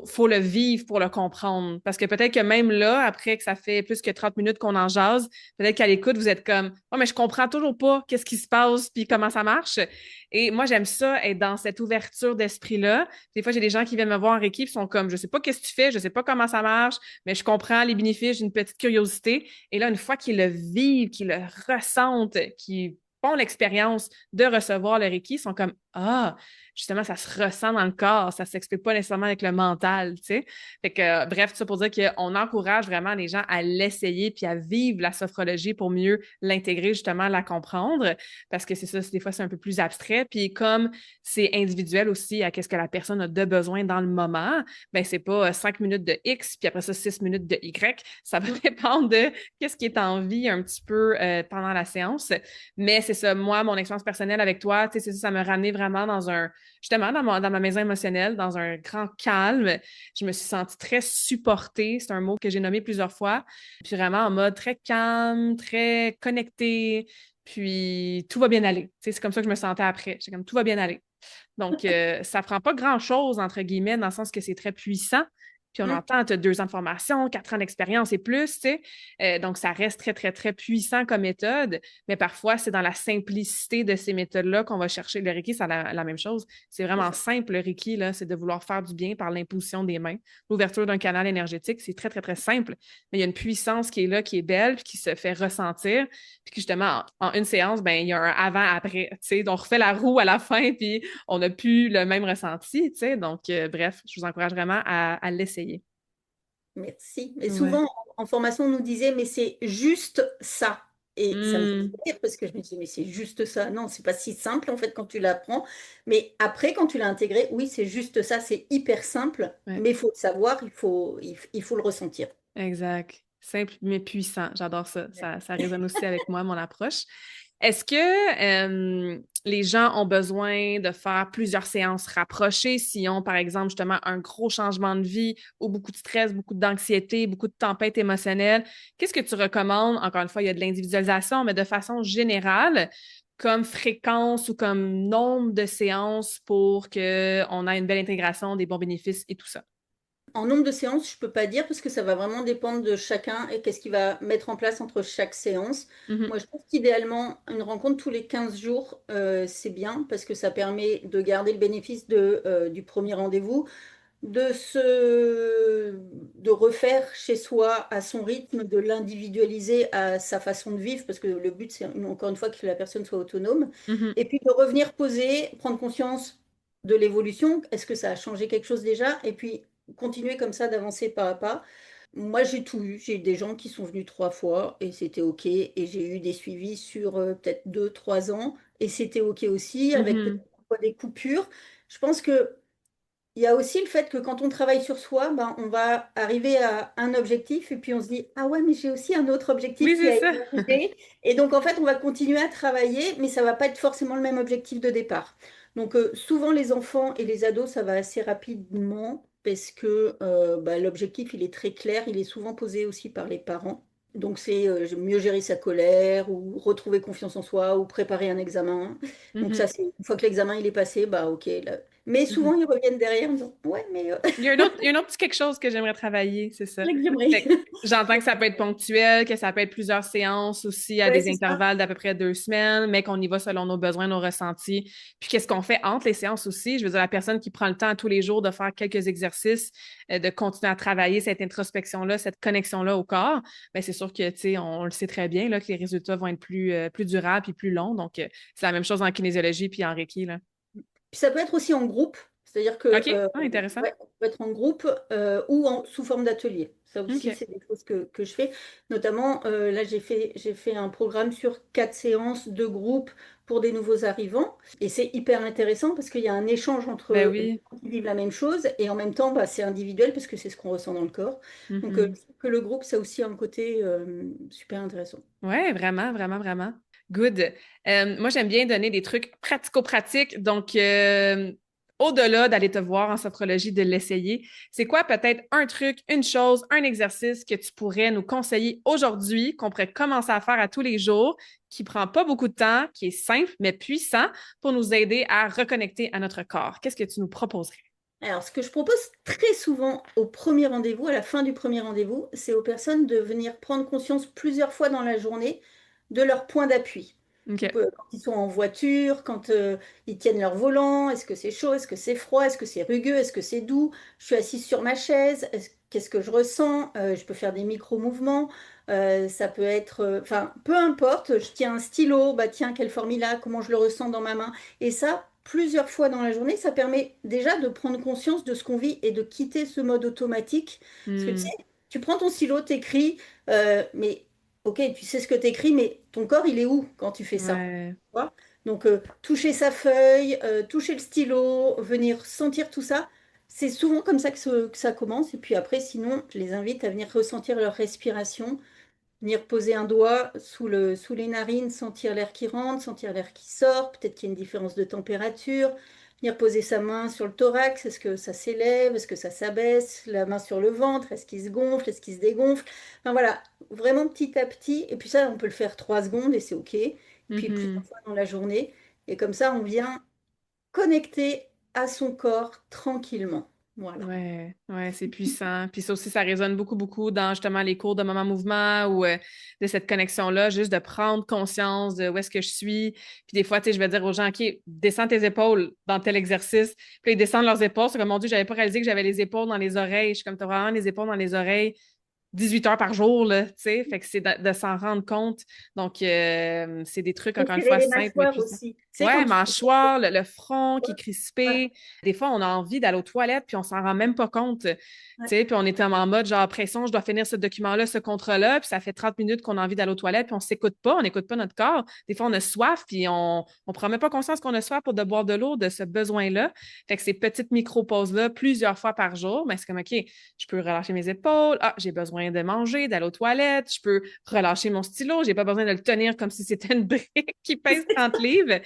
Faut le vivre pour le comprendre. Parce que peut-être que même là, après que ça fait plus que 30 minutes qu'on en jase, peut-être qu'à l'écoute, vous êtes comme, oh, mais je comprends toujours pas qu'est-ce qui se passe puis comment ça marche. Et moi, j'aime ça, être dans cette ouverture d'esprit-là. Des fois, j'ai des gens qui viennent me voir en équipe, sont comme, je sais pas qu'est-ce que tu fais, je sais pas comment ça marche, mais je comprends les bénéfices, j'ai une petite curiosité. Et là, une fois qu'ils le vivent, qu'ils le ressentent, qu'ils font l'expérience de recevoir le Reiki, ils sont comme, ah, justement, ça se ressent dans le corps, ça s'explique pas nécessairement avec le mental, tu sais. Fait que, bref, tout ça pour dire qu'on encourage vraiment les gens à l'essayer puis à vivre la sophrologie pour mieux l'intégrer, justement, la comprendre, parce que c'est ça, des fois, c'est un peu plus abstrait. Puis comme c'est individuel aussi à qu'est-ce que la personne a de besoin dans le moment, ben c'est pas 5 minutes de X, puis après ça, 6 minutes de Y. Ça va dépendre de qu'est-ce qui est en vie un petit peu pendant la séance. Mais c'est ça, moi, mon expérience personnelle avec toi, tu sais, c'est ça, ça m'a ramené vraiment justement, dans ma maison émotionnelle, dans un grand calme. Je me suis sentie très supportée. C'est un mot que j'ai nommé plusieurs fois. Puis vraiment en mode très calme, très connecté. Puis tout va bien aller. Tu sais, c'est comme ça que je me sentais après. J'étais comme tout va bien aller. Donc, ça prend pas grand-chose, entre guillemets, dans le sens que c'est très puissant. Puis on Mm. entend, tu as 2 ans de formation, 4 ans d'expérience et plus, tu sais. Donc, ça reste très, très, très puissant comme méthode. Mais parfois, c'est dans la simplicité de ces méthodes-là qu'on va chercher. Le Reiki, c'est la même chose. C'est C'est vraiment ça. simple, le Reiki, là. C'est de vouloir faire du bien par l'imposition des mains. L'ouverture d'un canal énergétique, c'est très, très, très simple. Mais il y a une puissance qui est là, qui est belle, puis qui se fait ressentir. Puis que justement, en une séance, ben, il y a un avant-après. Tu sais, donc on refait la roue à la fin, puis on n'a plus le même ressenti, tu sais. Donc, bref, je vous encourage vraiment à l'essayer. Merci. Et Ouais. souvent, en formation, on nous disait, mais c'est juste ça. Et ça me fait Hmm. rire parce que je me disais, mais c'est juste ça. Non, c'est pas si simple en fait quand tu l'apprends. Mais après, quand tu l'as intégré, oui, c'est juste ça. C'est hyper simple, Ouais, mais il faut le savoir, il faut le ressentir. exact. Simple mais puissant. J'adore ça. Ça résonne aussi avec moi, mon approche. Est-ce que les gens ont besoin de faire plusieurs séances rapprochées s'ils ont, par exemple, justement, un gros changement de vie ou beaucoup de stress, beaucoup d'anxiété, beaucoup de tempête émotionnelle? Qu'est-ce que tu recommandes? Encore une fois, il y a de l'individualisation, mais de façon générale, comme fréquence ou comme nombre de séances pour qu'on ait une belle intégration, des bons bénéfices et tout ça. En nombre de séances, je peux pas dire parce que ça va vraiment dépendre de chacun et qu'est-ce qu'il va mettre en place entre chaque séance. Mhm, Moi, je trouve qu'idéalement, une rencontre tous les 15 jours, c'est bien parce que ça permet de garder le bénéfice du premier rendez-vous, de refaire chez soi à son rythme, de l'individualiser à sa façon de vivre, parce que le but, c'est encore une fois que la personne soit autonome, mhm, et puis de revenir poser, prendre conscience de l'évolution, est-ce que ça a changé quelque chose déjà, et puis continuer comme ça d'avancer pas à pas. Moi, j'ai tout eu. J'ai eu des gens qui sont venus 3 fois et c'était OK. Et j'ai eu des suivis sur peut-être 2, 3 ans et c'était OK aussi, avec peut-être mhm. parfois des coupures. Je pense que il y a aussi le fait que quand on travaille sur soi, ben, on va arriver à un objectif et puis on se dit, ah ouais, mais j'ai aussi un autre Oui, objectif qui c'est a ça. émergé. Et donc, en fait, on va continuer à travailler, mais ça va pas être forcément le même objectif de départ. Donc, souvent, les enfants et les ados, ça va assez rapidement parce que bah, l'objectif, il est très clair. Il est souvent posé aussi par les parents. Donc, c'est mieux gérer sa colère ou retrouver confiance en soi ou préparer un examen. Donc, ça, Mhm, c'est une fois que l'examen il est passé, bah, OK, là, mais mhm. souvent, ils reviennent derrière en disant, ouais, mais Il y a un autre petit quelque chose que j'aimerais travailler, c'est ça. là que j'aimerais. Fait que j'entends que ça peut être ponctuel, que ça peut être plusieurs séances aussi à Ouais, des c'est ça. intervalles d'à peu près 2 semaines, mais qu'on y va selon nos besoins, nos ressentis. Puis qu'est-ce qu'on fait entre les séances aussi? Je veux dire, la personne qui prend le temps tous les jours de faire quelques exercices, de continuer à travailler cette introspection-là, cette connexion-là au corps, ben c'est sûr que, tu sais, on le sait très bien, là, que les résultats vont être plus durables et plus longs. Donc, c'est la même chose en kinésiologie puis en Reiki, là. Puis ça peut être aussi en groupe, c'est-à-dire que OK? Ah, intéressant. ouais, on peut être en groupe ou sous forme d'atelier. Ça aussi, OK. c'est des choses que je fais. Notamment, là, j'ai fait un programme sur 4 séances de groupe pour des nouveaux arrivants. Et c'est hyper intéressant parce qu'il y a un échange Ben entre les oui. gens qui vivent la même chose et en même temps, bah, c'est individuel parce que c'est ce qu'on ressent dans le corps. Donc, Mhm. je trouve que le groupe, ça a aussi un côté super intéressant. Ouais, vraiment, vraiment, vraiment. Good. Moi, j'aime bien donner des trucs pratico-pratiques. Donc, au-delà d'aller te voir en sophrologie, de l'essayer, c'est quoi peut-être un truc, une chose, un exercice que tu pourrais nous conseiller aujourd'hui, qu'on pourrait commencer à faire à tous les jours, qui prend pas beaucoup de temps, qui est simple, mais puissant pour nous aider à reconnecter à notre corps? Qu'est-ce que tu nous proposerais? Alors, ce que je propose très souvent au premier rendez-vous, à la fin du premier rendez-vous, c'est aux personnes de venir prendre conscience plusieurs fois dans la journée de leur point d'appui. OK. Quand ils sont en voiture, quand ils tiennent leur volant, est-ce que c'est chaud, est-ce que c'est froid, est-ce que c'est rugueux, est-ce que c'est doux, je suis assise sur ma chaise, qu'est-ce que je ressens. Je peux faire des micro-mouvements. Ça peut être, enfin, peu importe, je tiens un stylo, bah tiens, quelle forme il a, comment je le ressens dans ma main. Et ça, plusieurs fois dans la journée, ça permet déjà de prendre conscience de ce qu'on vit et de quitter ce mode automatique. Parce que tu sais, Hmm. tu prends ton stylo, t'écris, mais ok, tu sais ce que t'écris, mais ton corps, il est où quand tu fais ça? Ouais. Tu vois. Donc, toucher sa feuille, toucher le stylo, venir sentir tout ça, c'est souvent comme ça que ça commence. Et puis après, sinon, je les invite à venir ressentir leur respiration. Venir poser un doigt sous les narines, sentir l'air qui rentre, sentir l'air qui sort, peut-être qu'il y a une différence de température. Venir poser sa main sur le thorax, est-ce que ça s'élève, est-ce que ça s'abaisse, la main sur le ventre, est-ce qu'il se gonfle, est-ce qu'il se dégonfle. Enfin voilà, vraiment petit à petit. Et puis ça, on peut le faire 3 secondes et c'est OK. Et puis plusieurs Mhm. fois dans la journée. Et comme ça, on vient connecter à son corps tranquillement. Voilà. Ouais, ouais, c'est puissant. Puis ça aussi, ça résonne beaucoup, beaucoup dans justement les cours de Moment Mouvement ou de cette connexion-là, juste de prendre conscience de où est-ce que je suis. Puis des fois, tu sais, je vais dire aux gens, OK, descends tes épaules dans tel exercice. Puis là, ils descendent leurs épaules. C'est comme, mon Dieu, j'avais pas réalisé que j'avais les épaules dans les oreilles. Je suis comme, t'as vraiment les épaules dans les oreilles 18 heures par jour, là, tu sais. Fait que c'est de s'en rendre compte. Donc, c'est des trucs, encore une Retirer fois, les simples mais mâchoires puissants. aussi. sais, Ouais, quand tu... mâchoire, le front qui est Ouais, ouais, crispé. Des fois, on a envie d'aller aux toilettes, puis on s'en rend même pas compte. Tu ouais. sais, puis on est en mode genre pression, je dois finir ce document-là, ce contrat-là, puis ça fait 30 minutes qu'on a envie d'aller aux toilettes, puis on s'écoute pas, on n'écoute pas notre corps. Des fois, on a soif, puis on prend même pas conscience qu'on a soif pour de boire de l'eau, de ce besoin-là. Fait que ces petites micro-pauses-là, plusieurs fois par jour, mais c'est comme, OK, je peux relâcher mes épaules. Ah, j'ai besoin de manger, d'aller aux toilettes. Je peux relâcher mon stylo. J'ai pas besoin de le tenir comme si c'était une brique qui pèse 30 livres.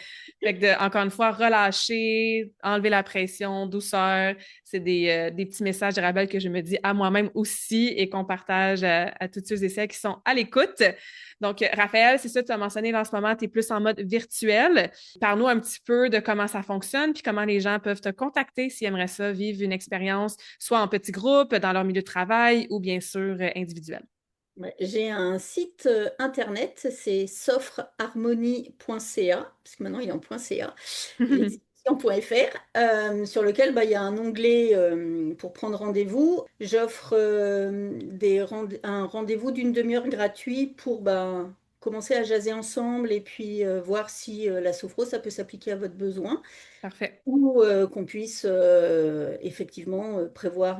Fait que encore une fois, relâcher, enlever la pression, douceur, c'est des petits messages de rappel que je me dis à moi-même aussi et qu'on partage à toutes ceux et celles qui sont à l'écoute. Donc, Raphaël, c'est ça, tu as mentionné là, en ce moment, tu es plus en mode virtuel. Parle-nous un petit peu de comment ça fonctionne, puis comment les gens peuvent te contacter s'ils aimeraient ça, vivre une expérience, soit en petit groupe, dans leur milieu de travail ou bien sûr individuel. Ouais, j'ai un site internet, c'est sophreharmonie.ca, parce que maintenant il est en .ca, il existe aussi en .fr, sur lequel bah, il y a un onglet pour prendre rendez-vous. J'offre un rendez-vous d'une demi-heure gratuit pour bah, commencer à jaser ensemble et puis voir si la sophro, ça peut s'appliquer à votre besoin. Parfait. Ou qu'on puisse effectivement prévoir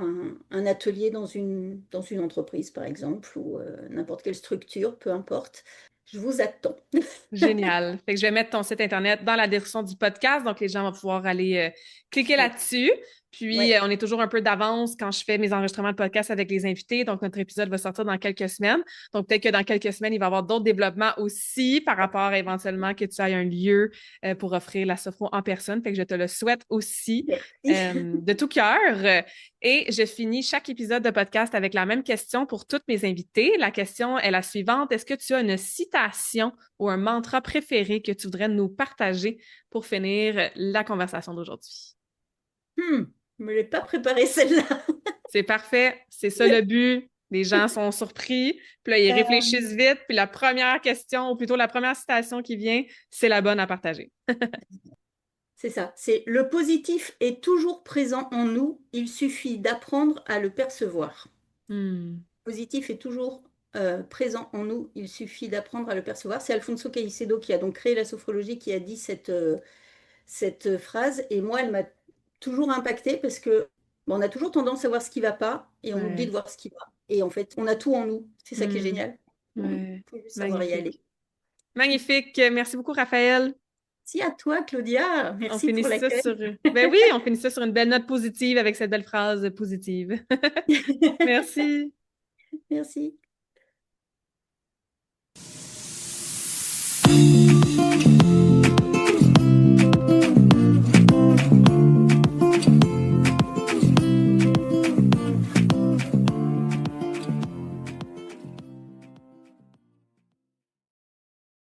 un atelier dans une entreprise, par exemple, ou n'importe quelle structure, peu importe. Je vous attends. Génial. Fait que je vais mettre ton site Internet dans la description du podcast, donc les gens vont pouvoir aller cliquer Ouais, là-dessus. Puis, ouais, on est toujours un peu d'avance quand je fais mes enregistrements de podcast avec les invités. Donc, notre épisode va sortir dans quelques semaines. Donc, peut-être que dans quelques semaines, il va y avoir d'autres développements aussi par rapport à éventuellement que tu aies un lieu pour offrir la sophro en personne. Fait que je te le souhaite aussi merci. de tout cœur. Et je finis chaque épisode de podcast avec la même question pour toutes mes invités. La question est la suivante. Est-ce que tu as une citation ou un mantra préféré que tu voudrais nous partager pour finir la conversation d'aujourd'hui? Je me l'ai pas préparé celle-là. C'est parfait, c'est ça le but. Les gens sont surpris, puis là, ils Euh, réfléchissent vite, puis la première question, ou plutôt la première citation qui vient, c'est la bonne à partager. c'est ça, c'est le positif est toujours présent en nous, il suffit d'apprendre à le percevoir. Hmm. Positif est toujours présent en nous, il suffit d'apprendre à le percevoir. C'est Alfonso Caicedo qui a donc créé la sophrologie qui a dit cette phrase. Et moi, elle m'a toujours impactée parce que bon, on a toujours tendance à voir ce qui ne va pas et on oublie de Ouais. voir ce qui va. Et en fait, on a tout en nous. C'est ça qui est Hmm. génial. Il Ouais. faut juste savoir y aller. Magnifique. Magnifique. Merci beaucoup, Raphaël. Merci à toi, Claudia. On Merci finit pour ça l'accueil. sur... Ben oui, on finit ça sur une belle note positive avec cette belle phrase positive. Merci. Merci.